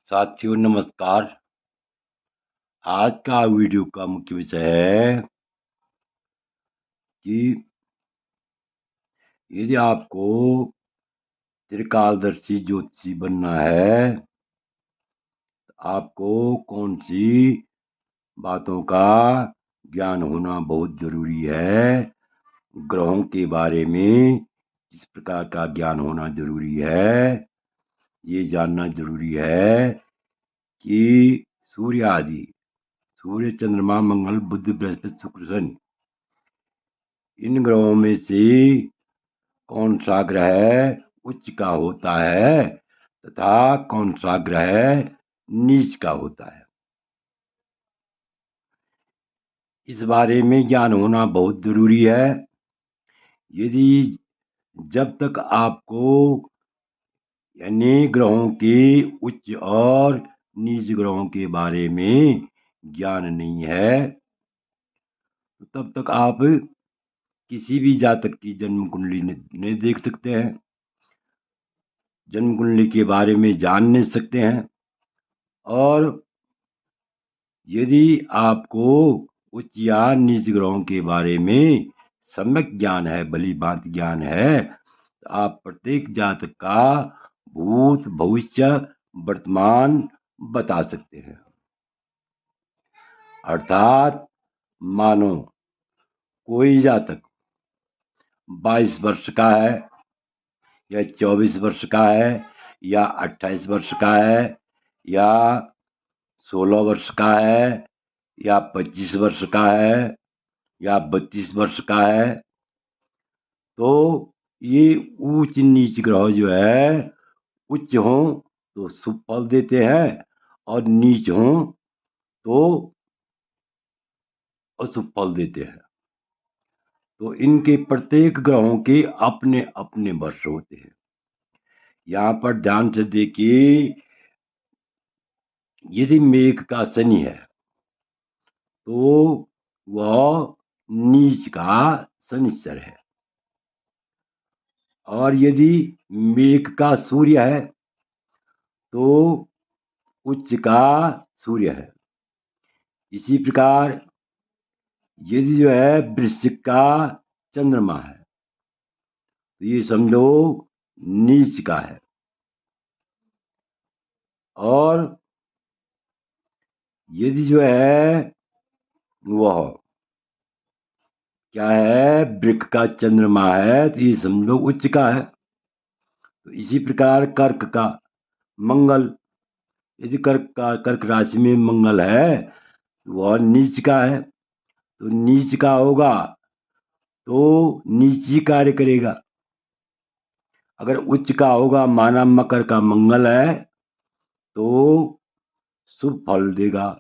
साथियों नमस्कार। आज का वीडियो का मुख्य विषय है कि यदि आपको त्रिकालदर्शी ज्योतिषी बनना है तो आपको कौन सी बातों का ज्ञान होना बहुत जरूरी है। ग्रहों के बारे में किस प्रकार का ज्ञान होना जरूरी है, ये जानना जरूरी है कि सूर्य आदि, सूर्य, चंद्रमा, मंगल, बुध, बृहस्पति, शुक्र, शनि, इन ग्रहों में से कौन सा ग्रह उच्च का होता है तथा कौन सा ग्रह नीच का होता है, इस बारे में ज्ञान होना बहुत जरूरी है। यदि जब तक आपको यानी ग्रहों के उच्च और नीच ग्रहों के बारे में ज्ञान नहीं है तो तब तक आप किसी भी जातक की जन्म कुंडली नहीं देख सकते हैं, जन्म कुंडली के बारे में जान नहीं सकते हैं। और यदि आपको उच्च या नीच ग्रहों के बारे में सम्यक ज्ञान है, भली भांति ज्ञान है, तो आप प्रत्येक जातक का भूत, भविष्य, वर्तमान बता सकते हैं। अर्थात मानो कोई जातक 22 वर्ष का है या 24 वर्ष का है या 28 वर्ष का है या 16 वर्ष का है या 25 वर्ष का है या 32 वर्ष का है, तो ये ऊंच नीच ग्रह जो है उच्च हों तो शुभ फल देते हैं और नीच हों तो अशुभ फल देते हैं। तो इनके प्रत्येक ग्रहों के अपने अपने वर्ष होते हैं। यहाँ पर ध्यान से देखिए, यदि मेघ का शनि है तो वह नीच का शनिश्चर है, और यदि मेघ का सूर्य है तो उच्च का सूर्य है। इसी प्रकार यदि जो है वृश्चिक का चंद्रमा है तो ये समझो नीच का है। और यदि जो है वह क्या है वृक का चंद्रमा है तो ये समझो उच्च का है। तो इसी प्रकार कर्क का मंगल, यदि कर्क राशि में मंगल है तो वह नीच का है। तो नीच का होगा तो नीच ही कार्य करेगा। अगर उच्च का होगा, माना मकर का मंगल है तो शुभ फल देगा।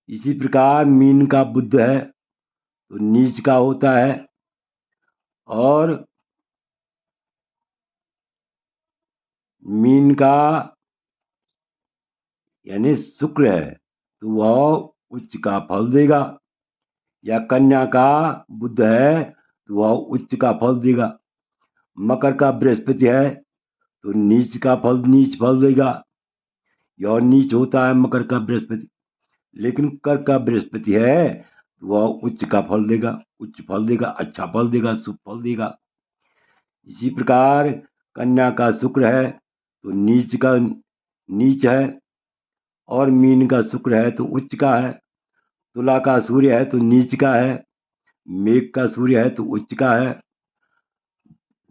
इसी प्रकार मीन का बुध है तो नीच का होता है, और मीन का यानी शुक्र है तो वह उच्च का फल देगा। या कन्या का बुध है तो वह उच्च का फल देगा। मकर का बृहस्पति है तो नीच फल देगा। यह नीच होता है मकर का बृहस्पति। लेकिन कर्क का बृहस्पति है तो वह उच्च का फल देगा, उच्च फल देगा, अच्छा फल देगा, शुभ फल देगा। इसी प्रकार कन्या का शुक्र है तो नीच है, और मीन का शुक्र है तो उच्च का है। तुला का सूर्य है तो नीच का है, मेघ का सूर्य है तो उच्च का है।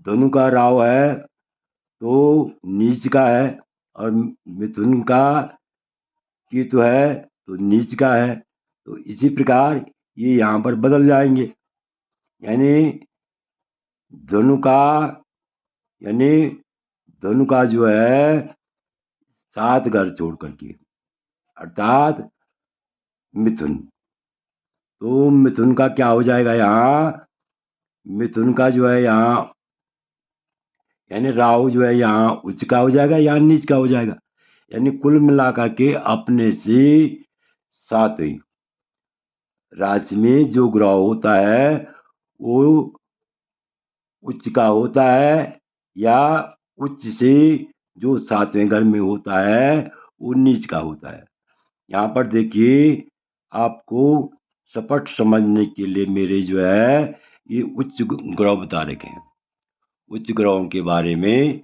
धनु का राहु है तो नीच का है, और मिथुन का केतु है तो नीच का है। तो इसी प्रकार ये यहाँ पर बदल जाएंगे। यानी धनु का यानी धनु का जो है 7 घर छोड़ करके, अर्थात मिथुन, तो मिथुन का क्या हो जाएगा यहाँ, मिथुन का जो है यहाँ यानी राहु जो है यहाँ उच्च का हो जाएगा, यहाँ नीच का हो जाएगा। यानी कुल मिलाकर के अपने से 7वीं राशि में जो ग्रह होता है वो उच्च का होता है, या उच्च से जो 7वें घर में होता है वो नीच का होता है। यहाँ पर देखिए, आपको स्पष्ट समझने के लिए मेरे जो है ये उच्च ग्रह बता रखे हैं। उच्च ग्रहों के बारे में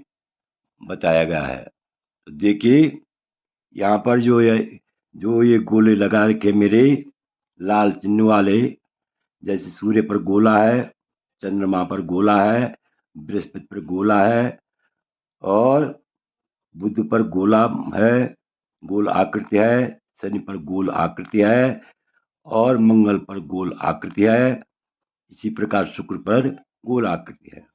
बताया गया है। तो देखिए, यहाँ पर जो ये गोले लगा रखे मेरे लाल चिन्ह वाले, जैसे सूर्य पर गोला है, चंद्रमा पर गोला है, बृहस्पति पर गोला है, और बुध पर गोला है, गोल आकृति है, शनि पर गोल आकृति है, और मंगल पर गोल आकृति है। इसी प्रकार शुक्र पर गोल आकृति है।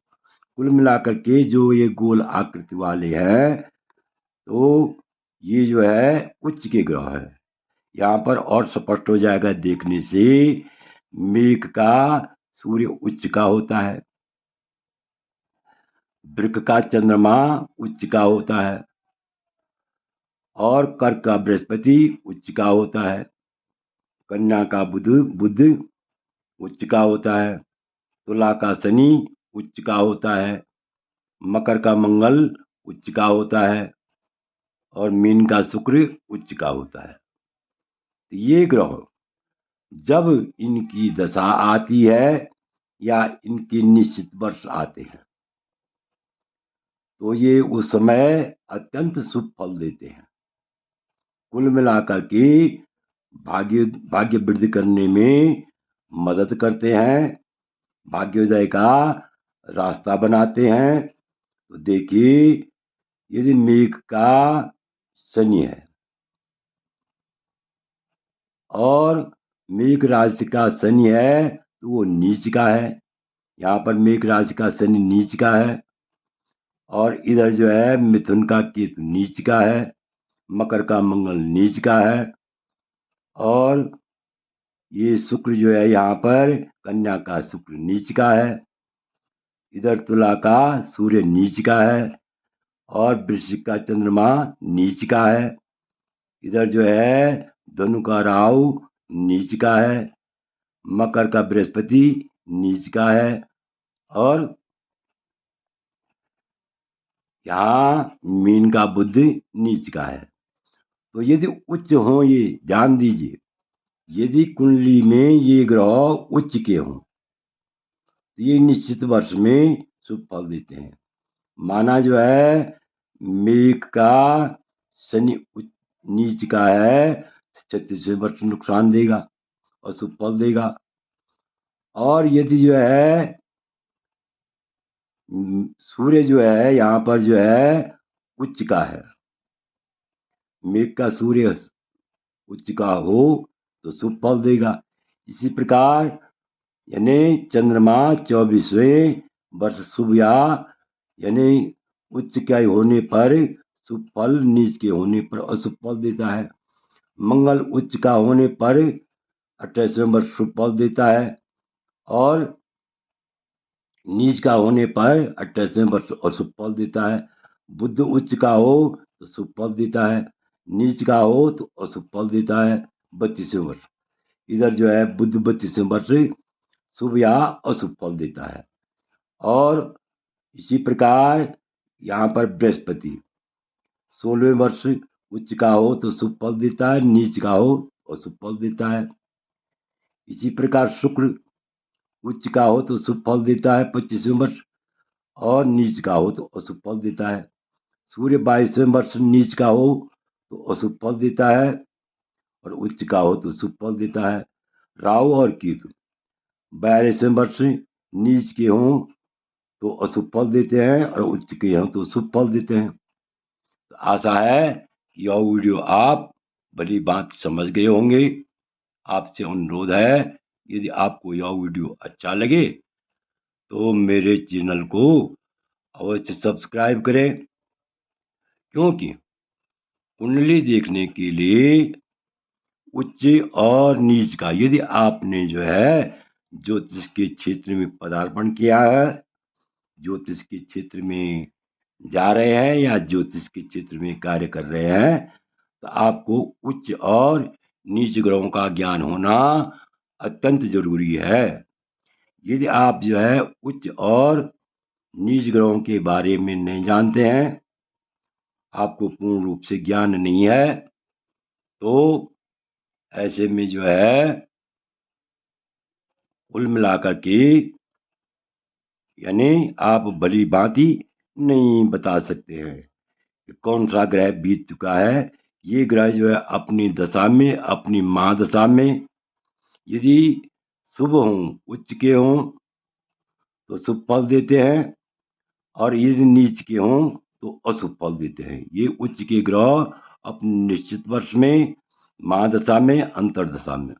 कुल मिलाकर के जो ये गोल आकृति वाले हैं, तो ये जो है उच्च के ग्रह है। यहाँ पर और स्पष्ट हो जाएगा देखने से, मेघ का सूर्य उच्च का होता है, वृक का चंद्रमा उच्च का होता है, और कर्क का बृहस्पति उच्च का होता है, कन्या का बुध उच्च का होता है, तुला का शनि उच्च का होता है, मकर का मंगल उच्च का होता है, और मीन का शुक्र उच्च का होता है। तो ये ग्रह जब इनकी दशा आती है या इनके निश्चित वर्ष आते हैं, तो ये उस समय अत्यंत शुभ फल देते हैं। कुल मिलाकर के भाग्य वृद्धि करने में मदद करते हैं, भाग्योदय का रास्ता बनाते हैं। तो देखिए, यदि मेघ का शनि है और मेघ राशि का शनि है, तो वो नीच का है। यहाँ पर मेघ राशि का शनि नीच का है, और इधर जो है मिथुन का केतु नीच का है, मकर का मंगल नीच का है, और ये शुक्र जो है यहाँ पर कन्या का शुक्र नीच का है, इधर तुला का सूर्य नीच का है, और वृश्चिक का चंद्रमा नीच का है, इधर जो है धनु का राहु नीच का है, मकर का बृहस्पति नीच का है, और यहाँ मीन का बुध नीच का है। तो यदि उच्च हो, ये ध्यान दीजिए, यदि कुंडली में ये ग्रह उच्च के हों, तो ये निश्चित वर्ष में शुभ फल देते हैं। माना जो है मेघ का शनि नीच का है, 36वें वर्ष नुकसान देगा और शुभ फल देगा। और यदि जो है सूर्य जो है यहाँ पर जो है उच्च का है, मेघ का सूर्य उच्च का हो तो शुभ फल देगा। इसी प्रकार यानी चंद्रमा 24वें वर्ष शुभ या यानी उच्च के होने पर शुभ फल, नीच के होने पर अशुभ फल देता है। मंगल उच्च का होने पर 28वें वर्ष शुभ फल देता है, और नीच का होने पर 28वें वर्ष अशुभ फल देता है। बुध उच्च का हो तो शुभ फल देता है, नीच का हो तो अशुभ फल देता है 32वें वर्ष। इधर जो है बुध 32वें वर्ष शुभ या अशुभ फल देता है। और इसी प्रकार यहाँ पर बृहस्पति 16वें वर्ष उच्च का हो तो शुभ फल देता है, नीच का हो अशुभ फल देता है। इसी प्रकार शुक्र उच्च का हो तो शुभ फल देता है 25वें वर्ष, और नीच का हो तो अशुभ फल देता है। सूर्य 22वें वर्ष नीच का हो तो अशुभ फल देता है, और उच्च का हो तो शुभ फल देता है। राहु और केतु 42वें वर्ष नीच के हों तो अशुभ फल देते हैं, और उच्च के हों तो शुभ फल देते हैं। तो आशा है कि यह वीडियो आप बड़ी बात समझ गए होंगे। आपसे अनुरोध है, यदि आपको यह वीडियो अच्छा लगे तो मेरे चैनल को अवश्य सब्सक्राइब करें, क्योंकि कुंडली देखने के लिए उच्च और नीच का, यदि आपने जो है ज्योतिष के क्षेत्र में पदार्पण किया है, ज्योतिष के क्षेत्र में जा रहे हैं, या ज्योतिष के क्षेत्र में कार्य कर रहे हैं, तो आपको उच्च और नीच ग्रहों का ज्ञान होना अत्यंत जरूरी है। यदि आप जो है उच्च और नीच ग्रहों के बारे में नहीं जानते हैं, आपको पूर्ण रूप से ज्ञान नहीं है, तो ऐसे में जो है कुल मिलाकर के यानी आप भली भांति नहीं बता सकते हैं कि कौन सा ग्रह बीत चुका है। ये ग्रह जो है अपनी दशा में, अपनी महादशा में यदि शुभ हों, उच्च के हों तो शुभ फल देते हैं, और यदि नीच के हों तो अशुभ फल देते हैं। ये उच्च के ग्रह अपने निश्चित वर्ष में, महादशा में, अंतरदशा में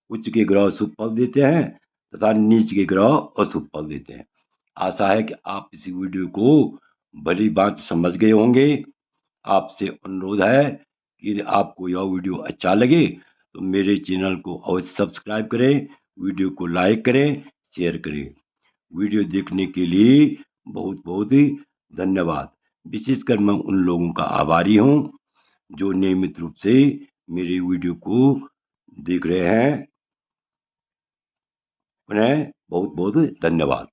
उच्च के ग्रह शुभ फल देते हैं तथा नीच के ग्रह अशुभ फल देते हैं। आशा है कि आप इस वीडियो को भली बात समझ गए होंगे। आपसे अनुरोध है कि यदि आपको यह वीडियो अच्छा लगे तो मेरे चैनल को अवश्य सब्सक्राइब करें, वीडियो को लाइक करें, शेयर करें। वीडियो देखने के लिए बहुत बहुत ही धन्यवाद। विशेषकर मैं उन लोगों का आभारी हूँ जो नियमित रूप से मेरे वीडियो को देख रहे हैं। उन्हें बहुत बहुत धन्यवाद।